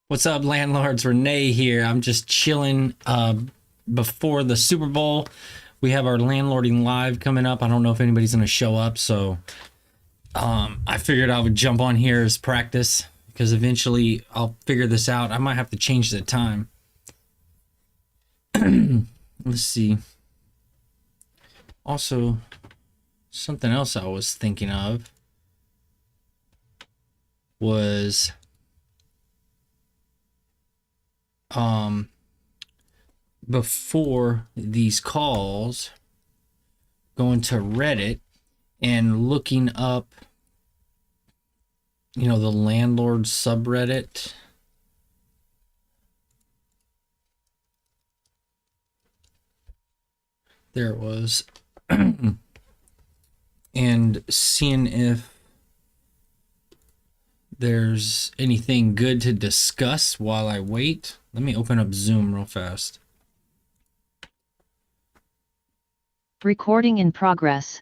What's up, landlords? Renee here. I'm just chilling before the Super Bowl. We have our landlording live coming up. I don't know if anybody's going to show up, so I figured I would jump on here as practice because eventually I'll figure this out. I might have to change the time. Let's see. Also, something else I was thinking of was before these calls, going to Reddit and looking up, the landlord subreddit. There it was. And seeing if there's anything good to discuss while I wait. Let me open up Zoom real fast. Recording in progress.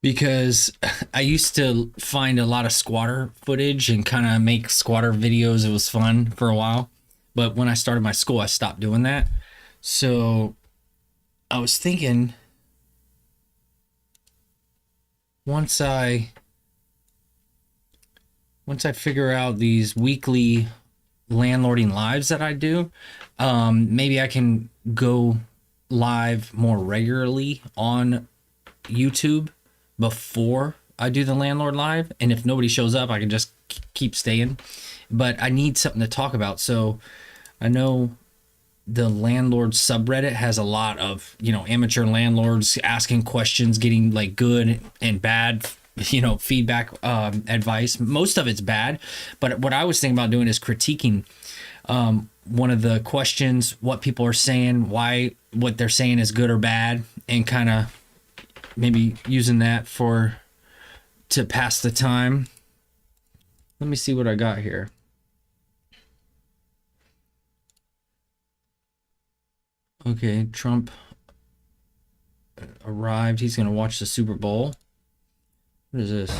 Because I used to find a lot of squatter footage and kind of make squatter videos. It was fun for a while. But when I started my school, I stopped doing that. So I was thinking, once I figure out these weekly landlording lives that I do, maybe I can go live more regularly on YouTube before I do the landlord live. And if nobody shows up, I can just keep staying. But I need something to talk about. So I know the landlord subreddit has a lot of, amateur landlords asking questions, getting like good and bad, feedback, advice. Most of it's bad. But what I was thinking about doing is critiquing one of the questions, what people are saying, why what they're saying is good or bad, and kind of maybe using that to pass the time. Let me see what I got here. Okay, Trump arrived. He's going to watch the Super Bowl. What is this?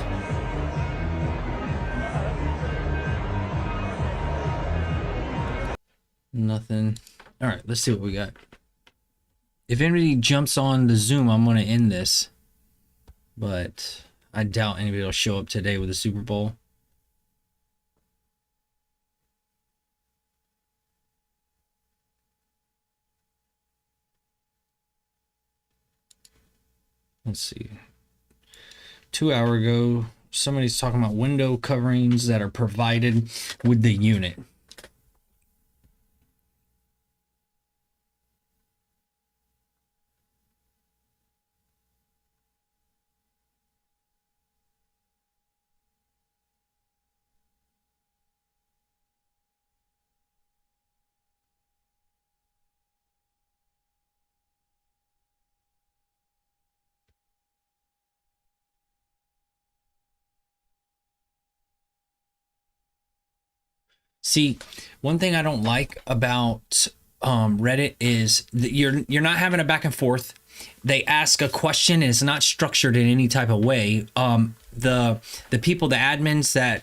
Nothing. All right, let's see what we got. If anybody jumps on the Zoom, I'm going to end this. But I doubt anybody will show up today with the Super Bowl. Let's see. 2 hours ago, somebody's talking about window coverings that are provided with the unit. See, one thing I don't like about Reddit is that you're not having a back and forth. They ask a question and it's not structured in any type of way. The people, the admins that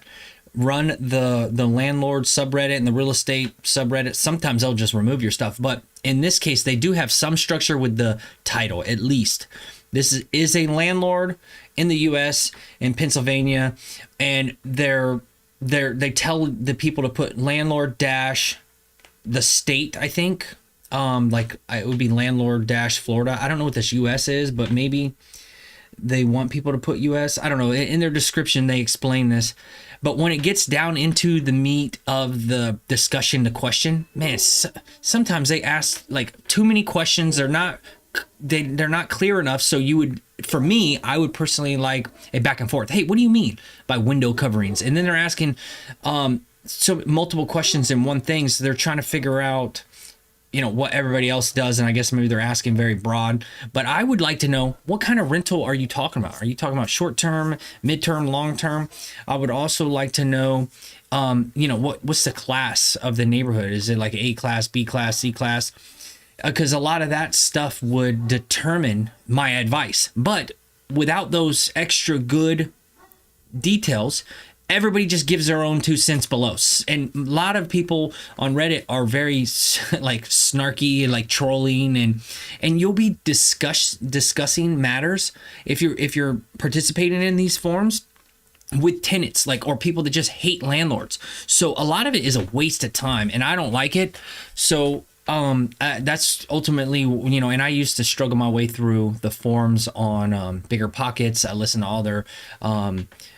run the landlord subreddit and the real estate subreddit, sometimes they'll just remove your stuff. But in this case, they do have some structure with the title, at least. This is a landlord in the U.S. in Pennsylvania, and they tell the people to put landlord dash the state, I think. Like it would be landlord dash Florida. I don't know what this US is, but maybe they want people to put US. I don't know. In their description, they explain this. But when it gets down into the meat of the discussion, the question, man, sometimes they ask like too many questions. They're not clear enough. So for me, I would personally like a back and forth. Hey, what do you mean by window coverings? And then they're asking so multiple questions in one thing. So they're trying to figure out, what everybody else does. And I guess maybe they're asking very broad. But I would like to know, what kind of rental are you talking about? Are you talking about short-term, mid-term, long-term? I would also like to know, what's the class of the neighborhood? Is it like A class, B class, C class? Because a lot of that stuff would determine my advice. But without those extra good details, everybody just gives their own 2 cents below. And a lot of people on Reddit are very like snarky, like trolling, and you'll be discussing matters if you're participating in these forums with tenants, like, or people that just hate landlords. So a lot of it is a waste of time, and I don't like it. So that's ultimately, and I used to struggle my way through the forums on Bigger Pockets. I listened to all their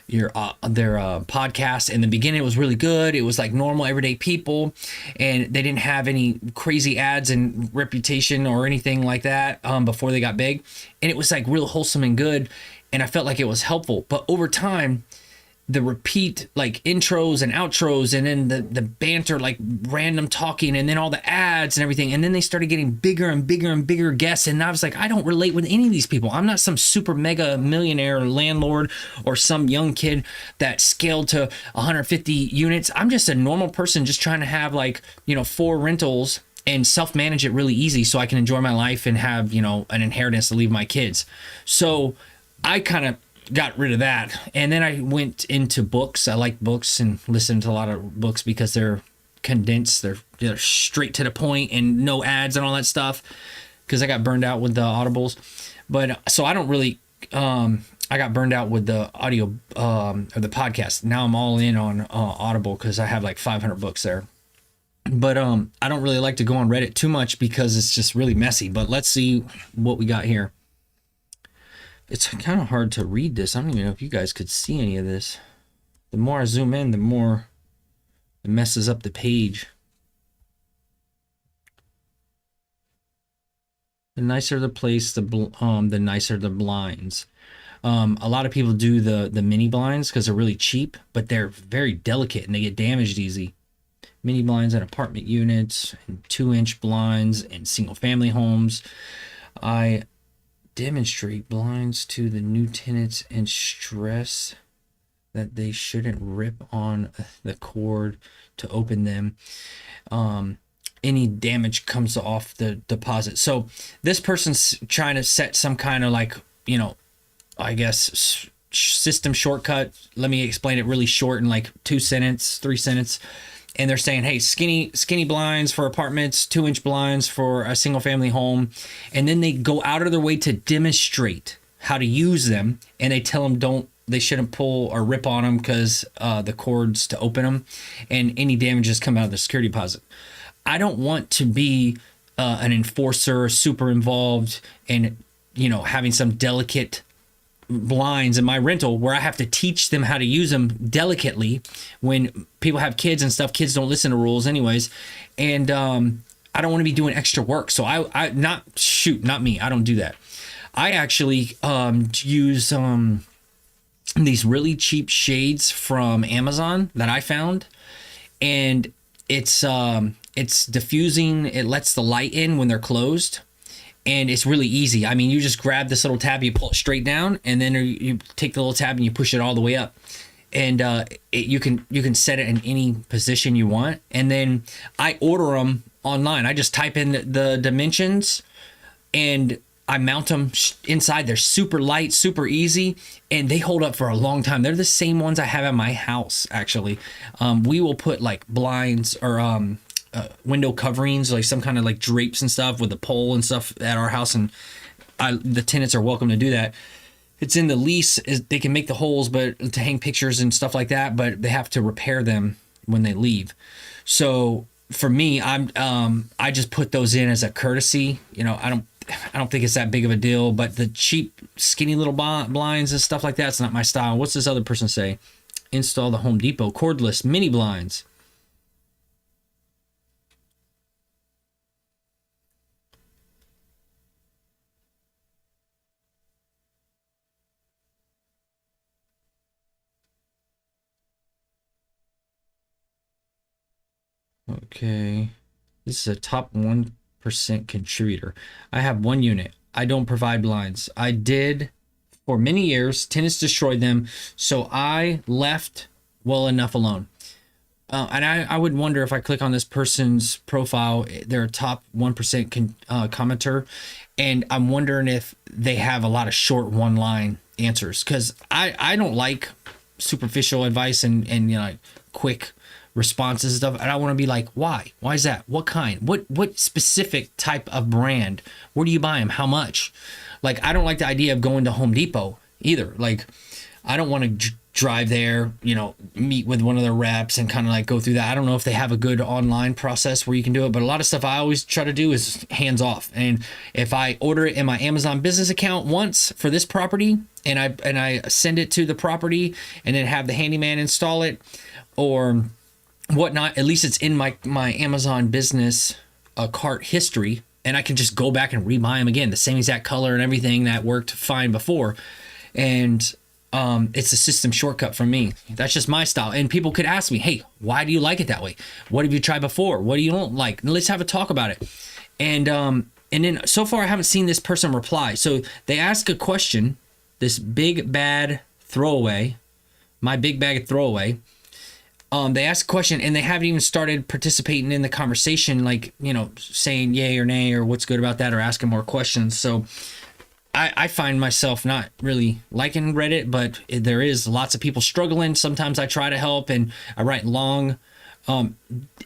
podcasts. In the beginning, it was really good. It was like normal everyday people, and they didn't have any crazy ads and reputation or anything like that before they got big. And it was like real wholesome and good, and I felt like it was helpful. But over time, the repeat like intros and outros, and then the banter, like random talking, and then all the ads and everything, and then they started getting bigger and bigger and bigger guests, and I was like, I don't relate with any of these people. I'm not some super mega millionaire landlord or some young kid that scaled to 150 units. I'm just a normal person just trying to have 4 rentals and self-manage it really easy so I can enjoy my life and have an inheritance to leave my kids. So I kind of got rid of that, and then I went into books. I like books and listen to a lot of books because they're condensed, they're straight to the point and no ads and all that stuff, because I got burned out with the audibles. But so I don't really I got burned out with the audio or the podcast. Now I'm all in on Audible because I have like 500 books there. But I don't really like to go on Reddit too much because it's just really messy. But let's see what we got here. It's kind of hard to read this. I don't even know if you guys could see any of this. The more I zoom in, the more it messes up the page. The nicer the place, the nicer the blinds. A lot of people do the mini blinds because they're really cheap, but they're very delicate and they get damaged easy. Mini blinds in apartment units, and 2-inch blinds in single family homes. I demonstrate blinds to the new tenants and stress that they shouldn't rip on the cord to open them. Any damage comes off the deposit. So this person's trying to set some kind of I guess system shortcut. Let me explain it really short in 2 sentences, 3 sentences. And they're saying, hey, skinny blinds for apartments, 2-inch blinds for a single family home. And then they go out of their way to demonstrate how to use them. And they tell them they shouldn't pull or rip on them because the cords to open them, and any damages come out of the security deposit. I don't want to be an enforcer, super involved, and having some delicate blinds in my rental where I have to teach them how to use them delicately. When people have kids and stuff, kids don't listen to rules anyways, and I don't want to be doing extra work. So not me, I don't do that. I actually use these really cheap shades from Amazon that I found, and it's diffusing. It lets the light in when they're closed. And it's really easy. I mean, you just grab this little tab, you pull it straight down, and then you take the little tab and you push it all the way up. And you can set it in any position you want. And then I order them online. I just type in the dimensions and I mount them inside. They're super light, super easy, and they hold up for a long time. They're the same ones I have at my house, actually. We will put blinds or window coverings, some kind of drapes and stuff with a pole and stuff at our house, and the tenants are welcome to do that. It's in the lease. They can make the holes, but to hang pictures and stuff like that, but they have to repair them when they leave. So for me, I just put those in as a courtesy. I don't think it's that big of a deal, but the cheap, skinny little blinds and stuff like that's not my style. What's this other person say? Install the Home Depot cordless mini blinds. Okay, this is a top 1% contributor. I have 1 unit. I don't provide blinds. I did for many years. Tenants destroyed them, so I left well enough alone. And I would wonder if I click on this person's profile, they're a top 1% commenter, and I'm wondering if they have a lot of short one-line answers, because I don't like superficial advice and like quick responses and stuff. And I want to be like, why is that? What kind? What specific type of brand? Where do you buy them? How much? Like, I don't like the idea of going to Home Depot either. Like, I don't want to drive there, meet with one of their reps and kind of like go through that. I don't know if they have a good online process where you can do it, but a lot of stuff I always try to do is hands off. And if I order it in my Amazon business account once for this property and I send it to the property and then have the handyman install it or whatnot, at least it's in my Amazon business cart history, and I can just go back and rebuy them again, the same exact color and everything that worked fine before. And it's a system shortcut for me. That's just my style. And people could ask me, hey, why do you like it that way? What have you tried before? What do you don't like? Let's have a talk about it. And then so far I haven't seen this person reply. So they ask a question, this big bad throwaway, my big bag throwaway. They ask a question and they haven't even started participating in the conversation, like, saying yay or nay or what's good about that or asking more questions. So I find myself not really liking Reddit, but there is lots of people struggling. Sometimes I try to help and I write long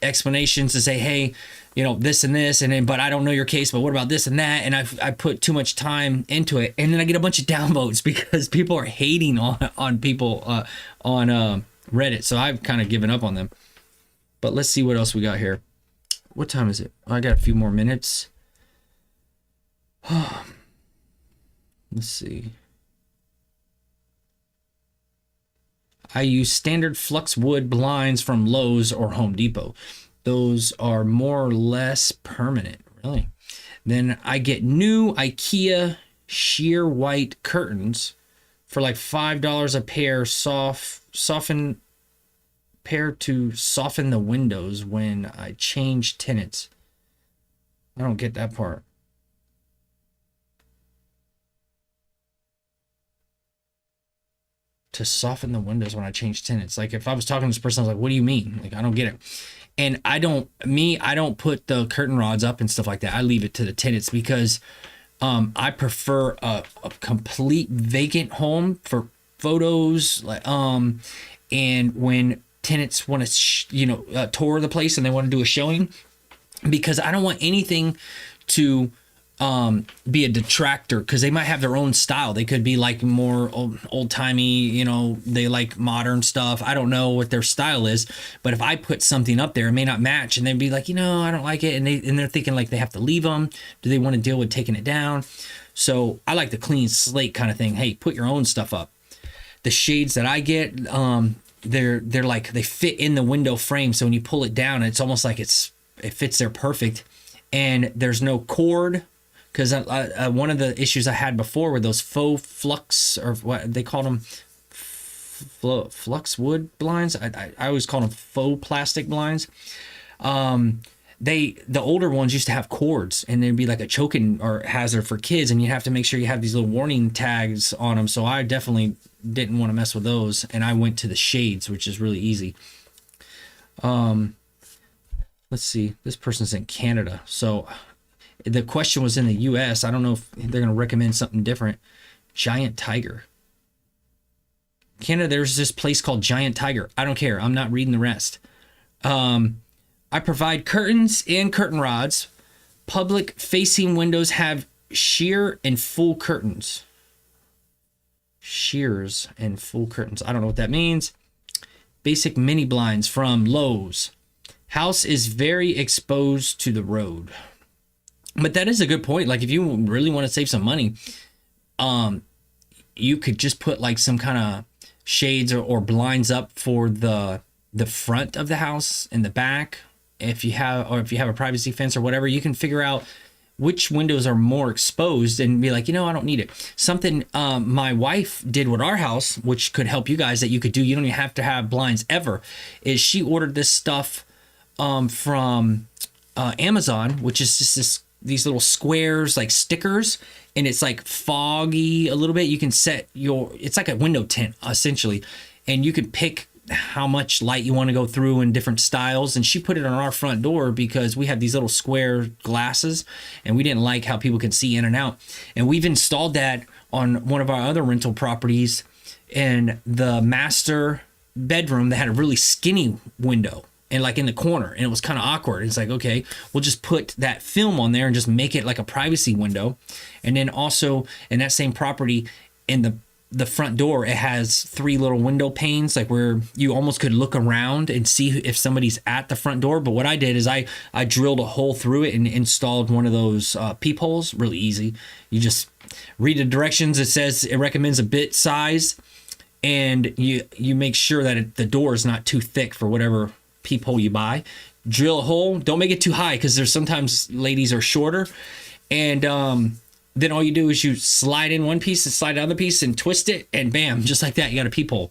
explanations to say, hey, this and this, and then, but I don't know your case, but what about this and that? And I put too much time into it. And then I get a bunch of downvotes because people are hating on people on Reddit. So I've kind of given up on them. But let's see what else we got here. What time is it? I got a few more minutes. Let's see. I use standard flux wood blinds from Lowe's or Home Depot. Those are more or less permanent, really. Then I get new IKEA sheer white curtains for like $5 a pair, soften the windows when I change tenants. I don't get that part. To soften the windows when I change tenants. Like, if I was talking to this person, I was like, what do you mean? Like, I don't get it. And I don't put the curtain rods up and stuff like that. I leave it to the tenants because I prefer a complete vacant home for photos. And when tenants want to, tour the place and they want to do a showing, because I don't want anything to be a detractor, because they might have their own style. They could be like more old timey, they like modern stuff. I don't know what their style is, but if I put something up there, it may not match, and they'd be like, I don't like it, and they're thinking like they have to leave them. Do they want to deal with taking it down? So I like the clean slate kind of thing. Hey, put your own stuff up. The shades that I get, they're like they fit in the window frame, so when you pull it down, it's almost like it fits there perfect, and there's no cord. Because one of the issues I had before were those faux flux, or what they called them, flux wood blinds. I always call them faux plastic blinds. The older ones used to have cords, and there'd be like a choking or hazard for kids, and you have to make sure you have these little warning tags on them. So I definitely didn't want to mess with those, and I went to the shades, which is really easy. Let's see. This person's in Canada, so. The question was in the U.S. I don't know if they're going to recommend something different. Giant Tiger. Canada, there's this place called Giant Tiger. I don't care. I'm not reading the rest. I provide curtains and curtain rods. Public facing windows have sheer and full curtains. Shears and full curtains. I don't know what that means. Basic mini blinds from Lowe's. House is very exposed to the road. But that is a good point. Like, if you really want to save some money, you could just put like some kind of shades or blinds up for the front of the house and the back. If you have a privacy fence or whatever, you can figure out which windows are more exposed and be like, I don't need it. Something my wife did with our house, which could help you guys, that you could do. You don't even have to have blinds ever. Is she ordered this stuff from Amazon, which is just these little squares, like stickers, and it's like foggy a little bit. You can set it's like a window tint essentially, and you can pick how much light you want to go through in different styles. And she put it on our front door because we have these little square glasses and we didn't like how people can see in and out. And we've installed that on one of our other rental properties and the master bedroom that had a really skinny window and like in the corner, and it was kind of awkward. It's like, okay, we'll just put that film on there and just make it like a privacy window. And then also in that same property, in the front door, it has 3 little window panes, like where you almost could look around and see if somebody's at the front door. But what I did is I drilled a hole through it and installed one of those peepholes. Really easy. You just read the directions. It says it recommends a bit size, and you make sure that the door is not too thick for whatever peephole you buy. Drill a hole. Don't make it too high, because there's sometimes ladies are shorter, and then all you do is you slide in one piece and slide another piece and twist it, and bam, just like that, you got a peephole.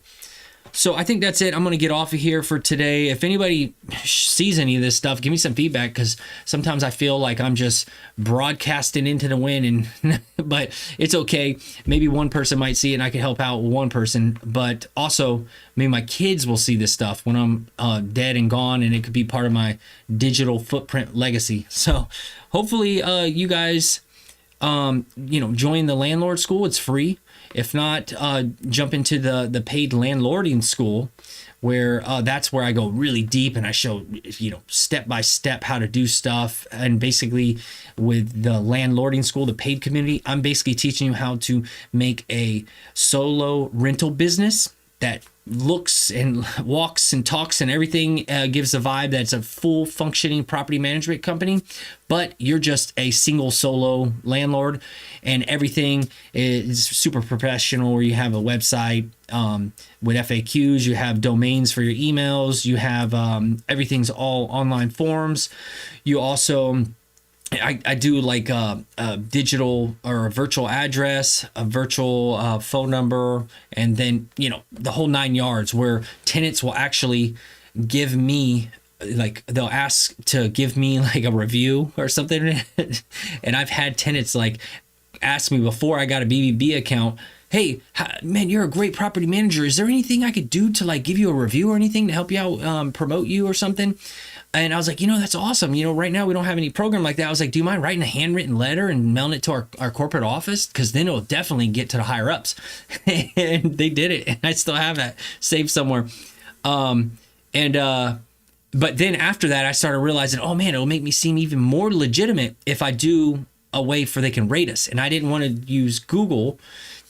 So I think that's it. I'm going to get off of here for today. If anybody sees any of this stuff, give me some feedback, because sometimes I feel like I'm just broadcasting into the wind, but it's okay. Maybe one person might see it and I can help out one person, but also maybe my kids will see this stuff when I'm dead and gone, and it could be part of my digital footprint legacy. So hopefully you guys join the landlord school. It's free. If not, jump into the paid landlording school, where that's where I go really deep and I show, step by step how to do stuff. And basically with the landlording school, the paid community, I'm basically teaching you how to make a solo rental business that looks and walks and talks and everything, gives the vibe that's a full functioning property management company, but you're just a single solo landlord, and everything is super professional, where you have a website with FAQs, you have domains for your emails, you have everything's all online forms. You also I do like a digital or a virtual address, a virtual phone number, and then, the whole 9 yards, where tenants will actually give me, like, they'll ask to give me like a review or something. And I've had tenants like ask me before I got a BBB account, hey, man, you're a great property manager. Is there anything I could do to like give you a review or anything to help you out, promote you or something? And I was like, that's awesome. Right now we don't have any program like that. I was like, do you mind writing a handwritten letter and mailing it to our corporate office? Because then it'll definitely get to the higher ups. And they did it. And I still have that saved somewhere. But then after that, I started realizing, oh man, it'll make me seem even more legitimate if I do a way for they can rate us. And I didn't want to use Google,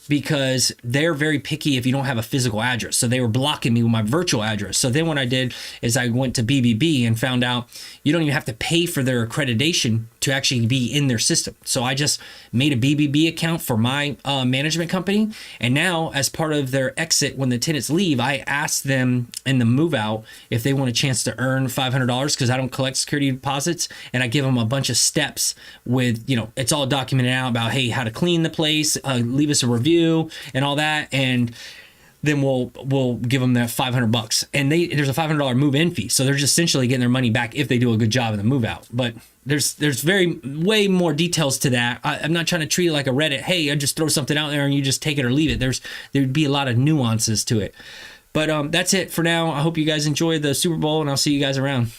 because they're very picky if you don't have a physical address. So they were blocking me with my virtual address. So then what I did is I went to BBB and found out you don't even have to pay for their accreditation to actually be in their system. So I just made a BBB account for my management company. And now, as part of their exit, when the tenants leave, I asked them in the move out if they want a chance to earn $500, because I don't collect security deposits. And I give them a bunch of steps with, it's all documented out about, hey, how to clean the place, leave us a review and all that. And then we'll give them that $500, and there's a $500 move-in fee. So they're just essentially getting their money back if they do a good job in the move-out. But there's way more details to that. I'm not trying to treat it like a Reddit. Hey, I just throw something out there and you just take it or leave it. There'd be a lot of nuances to it. But that's it for now. I hope you guys enjoy the Super Bowl, and I'll see you guys around.